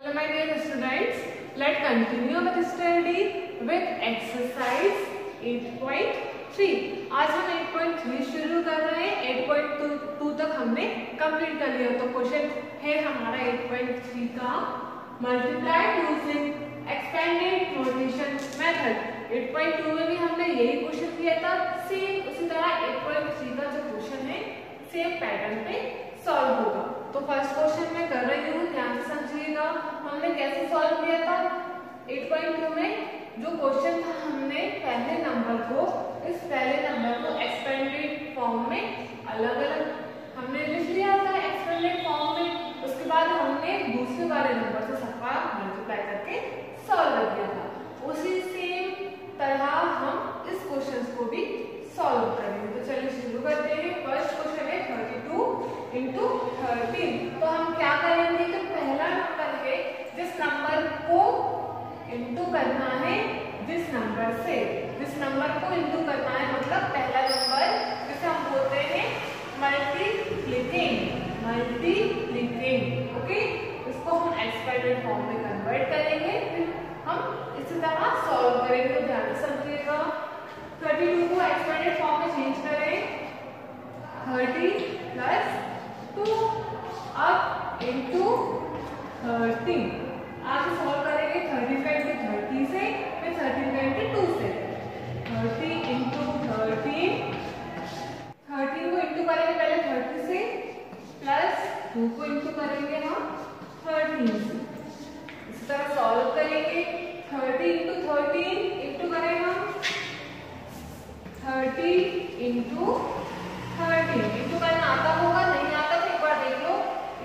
Hello my dear students, let's continue with study with exercise 8.3। आज हम 8.3 शुरू कर रहे हैं। 8.2 तक हमने कंप्लीट कर लिया। तो क्वेश्चन है हमारा 8.3 का multiply using expanded notation method. 8.2 में भी हमने यही क्वेश्चन किया था। सेम उसी तरह 8.3 का जो क्वेश्चन है सेम पैटर्न पे सॉल्व होगा। तो फर्स्ट क्वेश्चन मैं कर रही हूँ, ध्यान से समझिएगा। हमने कैसे सॉल्व किया था 8.2 में? जो क्वेश्चन था हमने पहले नंबर को एक्सपेंडेड फॉर्म में अलग अलग हमने लिख लिया था एक्सपेंडेड फॉर्म में। उसके बाद हमने दूसरे वाले नंबर से सबका मल्टीप्लाई करके सॉल्व कर दिया था। उसी सेम तरह हम इस क्वेश्चन को भी सॉल्व करेंगे। तो चलिए शुरू करते हैं। फर्स्ट क्वेश्चन है 32 into 13। तो हम क्या करेंगे कि पहला नंबर है जिस नंबर को इंटू करना है जिस नंबर से, जिस नंबर को इंटू करना है मतलब पहला नंबर जिसे हम बोलते हैं मल्टीप्लिकेंड। ओके, इसको हम एक्सपेंडेड फॉर्म में कन्वर्ट करेंगे, फिर हम इसी तरह सॉल्व करेंगे। तो ध्यान से समझिएगा। 32 को एक्सपेंडेड फॉर्म में चेंज करें 30 प्लस 2 अब इंटू 13। आगे सॉल्व करेंगे 30 का इंटू 30 से, फिर 13 का इंटू 2 से। 30 इंटू 13 को इंटू करेंगे पहले 30 से, प्लस 2 को इंटू करेंगे हम 13 से। इसी तरह सॉल्व करेंगे 30 इंटू 13 इंटू करेंगे हम 30 इंटू 13। इंटू करना आता होगा, नहीं आता तो एक बार देख लो।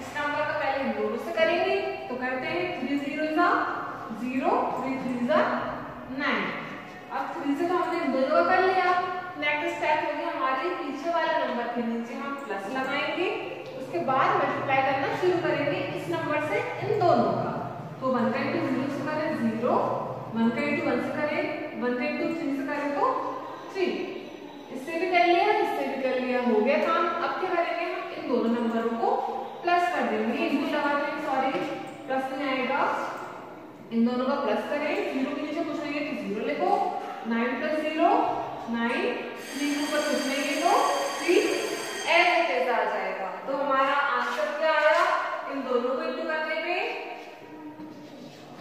इस नंबर का पहले दोनों से करेंगे तो करते हैं 3 0 जा 0, 3 3 जा 9। अब 3 से तो हमने दोनों का कर लिया। नेक्स्ट स्टेप होगी हमारे पीछे वाला नंबर के नीचे हम प्लस लगाएंगे। उसके बाद मल्टीप्लाई करना शुरू करेंगे इस नंबर से इन दोनों का। तो 1 का इंटू 0 से करें 0, 1 का इंटू 1 से करें, 1 का इंटू 3 से करें तो 3। इससे भी कर लिया, इससे भी कर लिया, हो गया काम। अब क्या करेंगे हम इन दोनों नंबरों को प्लस कर देंगे। इंटू लगाते हैं, सॉरी प्लस नहीं आएगा। इन दोनों का प्लस करें, 0 के नीचे कुछ नहीं है तो 0 लिखो। 9 प्लस 0 9, 3 के ऊपर कुछ नहीं है तो 3 ऐसे आ जाएगा। तो हमारा आंसर क्या आया इन दोनों को इंटू करने पे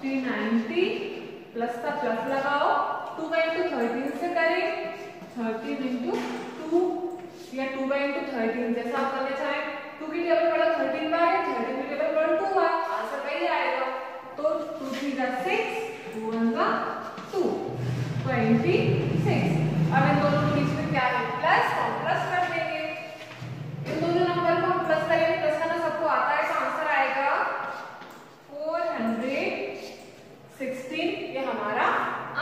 390 प्लस का प्लस लगाओ। 2 का इंटू 13 से करें 13 इंटू 2 या 2 का इंटू 13 जैसा आप करना चाहें। 2 की टेबल पढ़ो 13 बार है, 13 की टेबल पढ़ो 2 बार, आंसर वही आएगा। तो 2 3 का 6, 2 1 का 2, 26। अब इन दोनों के बीच में क्या है प्लस, हम प्लस कर देंगे। इन दोनों नंबर को हम प्लस करेंगे, प्लस करना सबको आता है तो आंसर आएगा 416। ये हमारा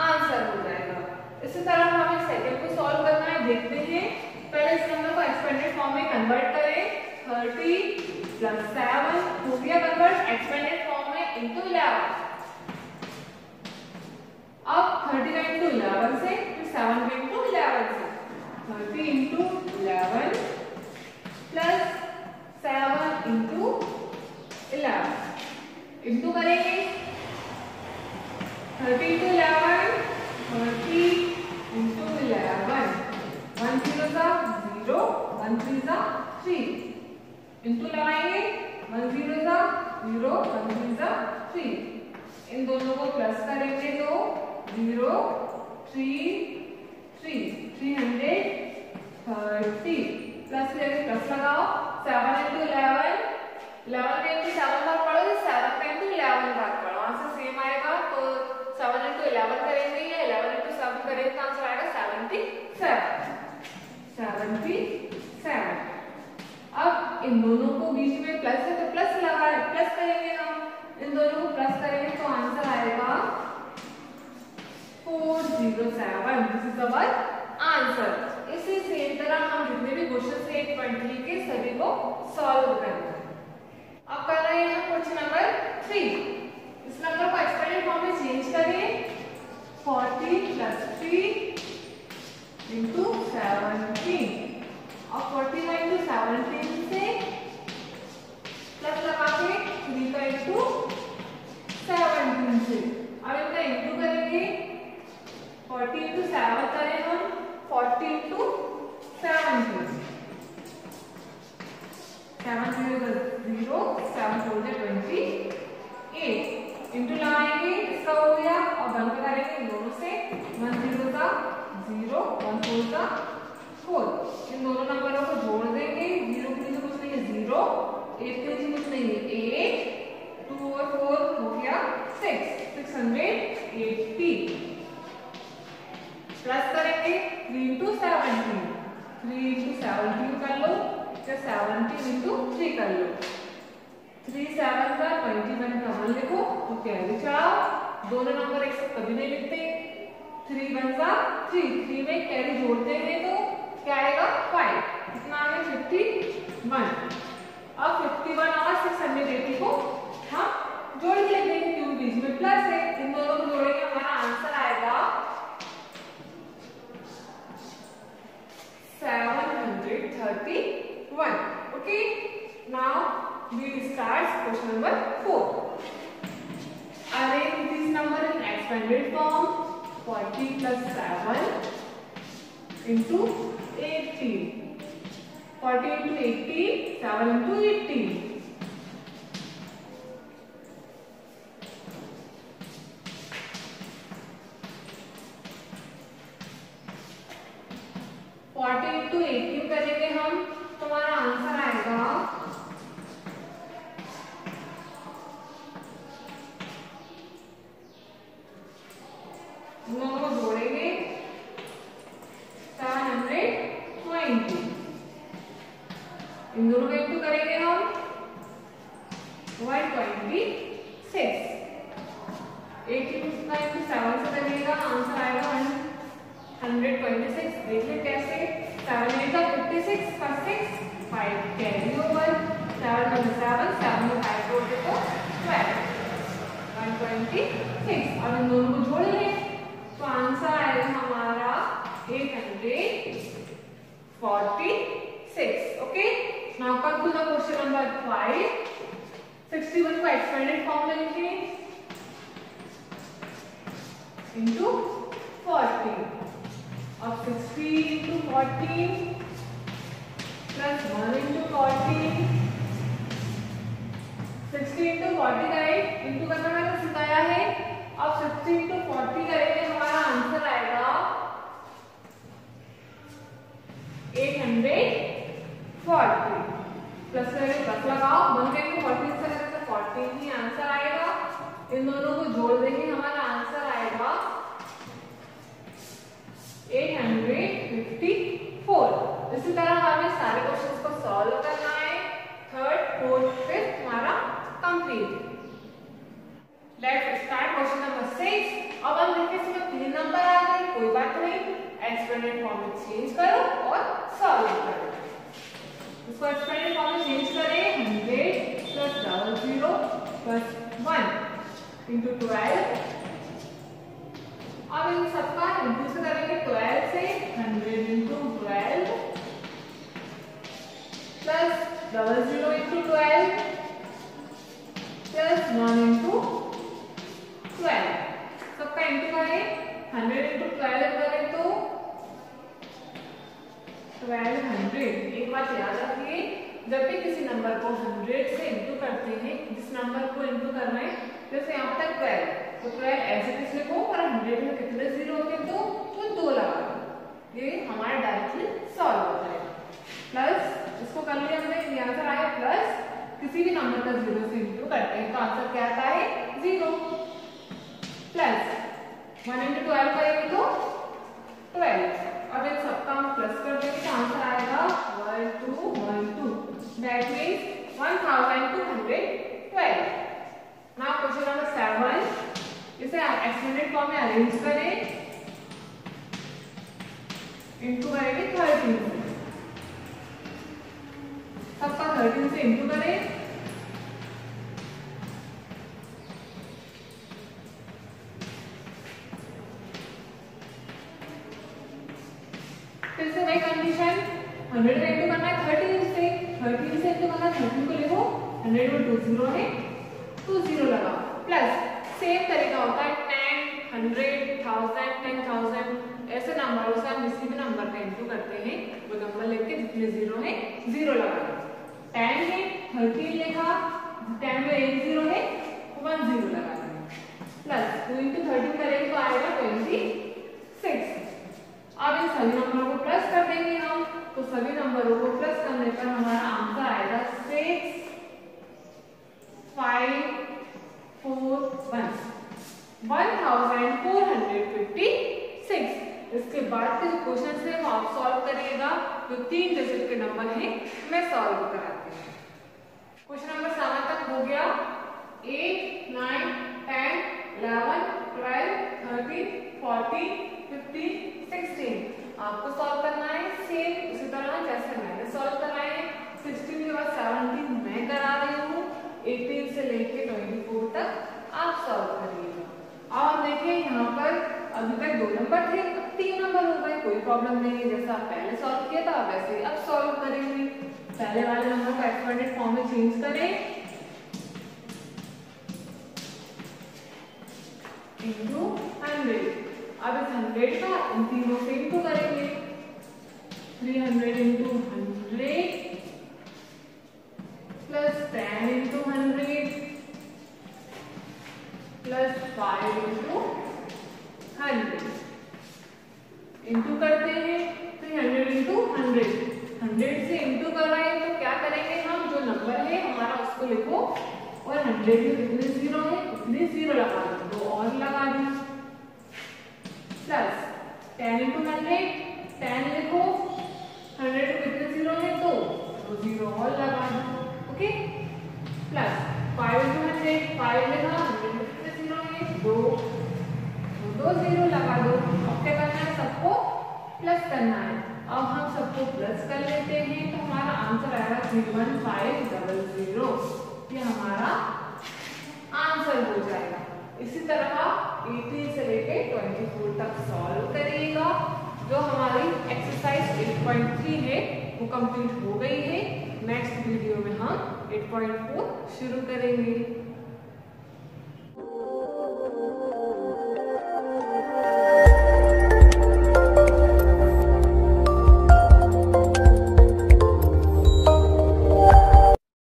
आंसर हो जाएगा। इसी तरह हमें सेकंड को सॉल्व करना है। देखते हैं, पहले इस नंबर को एक्सपेंडेड फॉर्म में कन्वर्ट करें। 30 प्लस 7 हो गया कन्वर्ट एक्सपेंडेड फॉर्म में इंटू 11। अब 30 का इंटू 11 से, फिर 7 का इंटू 11 से। 30 इंटू 11 प्लस 7 इंटू 11 इंटू करेंगे 30 इंटू 11 30 इंटू 11, 1 0 जा 0, 1 3 जा 3 इंटू लगाएंगे 1 0 जा 0, 1 3 जा 3। इन दोनों को प्लस करेंगे तो 0 3 3 330 प्लस लेके प्लस लगाओ। 7 इंटू 11, 11 का इंटू 7 बार पढ़ो, 7 का इंटू 11 बार पढ़ो, आंसर सेम आएगा। तो 7 इंटू 11 करेंगे या 11 इंटू 7 करेंगे तो आंसर आएगा 77। अब इन दोनों को बीच में प्लस है तो प्लस लगाए, प्लस करेंगे हम। इन दोनों को प्लस करेंगे तो आंसर आएगा 407। This is our answer. इसी सेम तरह हम जितने भी क्वेश्चन थे 8.3 के सभी को सॉल्व करेंगे। अब कर रहे हैं क्वेश्चन नंबर 3। इस नंबर को एक्सपेंडेड फॉर्म में चेंज करें 40 प्लस 3 इंटू 17। और 40 का इंटू 17 से प्लस लगा के 3 का इंटू प्लस करेंगे 3 into 17, 3 into 17 कर लो, या 17 into 3 कर लो। 3 7 का 21 कॉमन लिखो तो कैरी चढ़ाओ, दोनों नंबर एक साथ कभी नहीं लिखते। 3 1 का 3 में कैरी जोड़ते हैं तो क्या आएगा 5, कितना आ गया 51। अब 51 और 680 को हम जोड़ के लिख देंगे क्योंकि बीच में प्लस है, इन दोनों को जोड़ेंगे हमारा आंसर आएगा 731। Okay, now we start question number 4. Arrange this number in expanded form. 40 plus 7 into 18. 40 into 18, 7 into 18. 40 into 18 करेंगे हम, तुम्हारा आंसर आएगा 720। इन दोनों को इंटू करेंगे हम 126। 18 का इंटू 7 से करिएगा, आंसर आएगा 126। देखिए कैसे, 7 8 का 56 का 6 5 कैरी ओवर, 7 में 7 7 में 5 जोड़े तो 12 126। अब इन दोनों को जोड़ लें तो आंसर आएगा हमारा 846। Okay, now come to the question number 5। 61 को एक्सपेंडेड फॉर्म में लिखें इनटू 40। अब 60 into 14 plus 1 into 14, 60 into 40 करें, इंटू करना मैंने सिखाया है। अब 60 into 40 करेंगे, हमारा आंसर आएगा 840। प्लस करेंगे, प्लस लगाओ, 1 into 14 से करेंगे तो 14 ही आंसर आएगा। इन दोनों को जोड़ देंगे, हमारा आंसर आएगा 854। इसी तरह हमें सारे क्वेश्चंस को सॉल्व करना है। 3rd 4th 5th हमारा complete. Let's start question number 6। अब हम देखिए इसमें 3 नंबर आ गए, कोई बात नहीं, एक्सपेंडेड फॉर्म में चेंज करो और सॉल्व करो। इसको एक्सपेंडेड फॉर्म में चेंज करें, 100 plus 00 plus 1 into 12। अब इन सबका इंटू से करेंगे 12 से, 100 into 12 plus 00 into 12 plus 1 into 12। सबका इंटू करें, 100 into 12 करें तो 1200। एक बात याद रखिए, जब भी किसी नंबर को 100 से इंटू करते हैं, जिस नंबर को इंटू कर रहे हैं, जैसे यहाँ तक 12 तो 12 ऐसे किस लिखो, और 100 में कितने जीरो होते हैं तो 2 लगा दो। ये हमारा डायरेक्टली सॉल्व होता है। प्लस इसको कर लिया हमने, ये आंसर आया प्लस किसी भी नंबर का 0 से इंटू करते हैं तो आंसर क्या आता है 0। प्लस 1 into 12 करेंगे तो 12। अब इन सबका हम प्लस कर देंगे तो आंसर आएगा 1212। That means 1212। Now question number 7, इसे एक्सपेंडेड फॉर्म में अरेंज करें, इंटू करेंगे 13 से, सबका 13 से इंटू करें, फिर से वही कंडीशन, 100 में इंटू करना है 13 से, 13 से इंटू करना है 13 को लिखो, 100 में 2 0 है, 2 0 लगाओ। प्लस सेम तरीका होता है 10, 100, 1000, 10,000 ऐसे नंबरों से हम किसी भी नंबर का इंटू करते हैं, वो नंबर लेके जितने 0 है 0 लगाना। 10 है, 13 लिखा, 10 में 1 0 है, 1 0 लगाना। प्लस 2 into 13 करेंगे तो आएगा 26। अब इन सभी नंबरों को प्लस कर देंगे हम, तो सभी नंबरों को प्लस करने पर हमारा आंसर आएगा 6 5 4 1 1456। इस इसके बाद के जो क्वेश्चन है वो आप सॉल्व करिएगा। जो 3 डिजिट के नंबर हैं मैं सॉल्व कराती हूँ। क्वेश्चन नंबर 7 तक हो गया। 8, 9, 10, 11, 12, 13, 14, 15, 16 आपको सॉल्व करना है सेम उसी तरह जैसे मैंने सॉल्व कराए हैं। 16 के बाद 17 मैं करा रही हूँ, 18 से लेके 24 तक आप सॉल्व करिएगा। और देखिए यहाँ पर अभी तक 2 नंबर थे, अब 3 नंबर हो गए, कोई प्रॉब्लम नहीं है। जैसा आप पहले सॉल्व किया था वैसे अब सॉल्व करेंगे। पहले वाले नंबर को एक्सपेंडेड फॉर्म में चेंज करें, इंटू 100। अब इस 100 का इन तीनों से इंटू करेंगे। 300 into 100 plus 10 into 100 plus 5 into 100 into करते हैं। 300 इंटू 100 से इंटू कर रहे हैं तो क्या करेंगे हम, जो नंबर है हमारा उसको लिखो और 100 में कितने जीरो है उतने जीरो लगा दो, 2 और लगा दी। प्लस 10 इंटू 100 10 लिखो, 100 में कितने जीरो है 2 जीरो और लगा दो। ओके, प्लस 5 इंटू 100 5 लिखा, 100 में कितने जीरो है 2 जीरो लगा दो। अब क्या करना है, सबको प्लस करना है। अब हम सबको प्लस कर लेते हैं तो हमारा आंसर आएगा 31500। ये हमारा आंसर हो जाएगा। इसी तरह 18 से लेके 24 तक सॉल्व करिएगा। जो हमारी एक्सरसाइज 8.3 है वो कंप्लीट हो गई है। नेक्स्ट वीडियो में हम 8.4 शुरू करेंगे।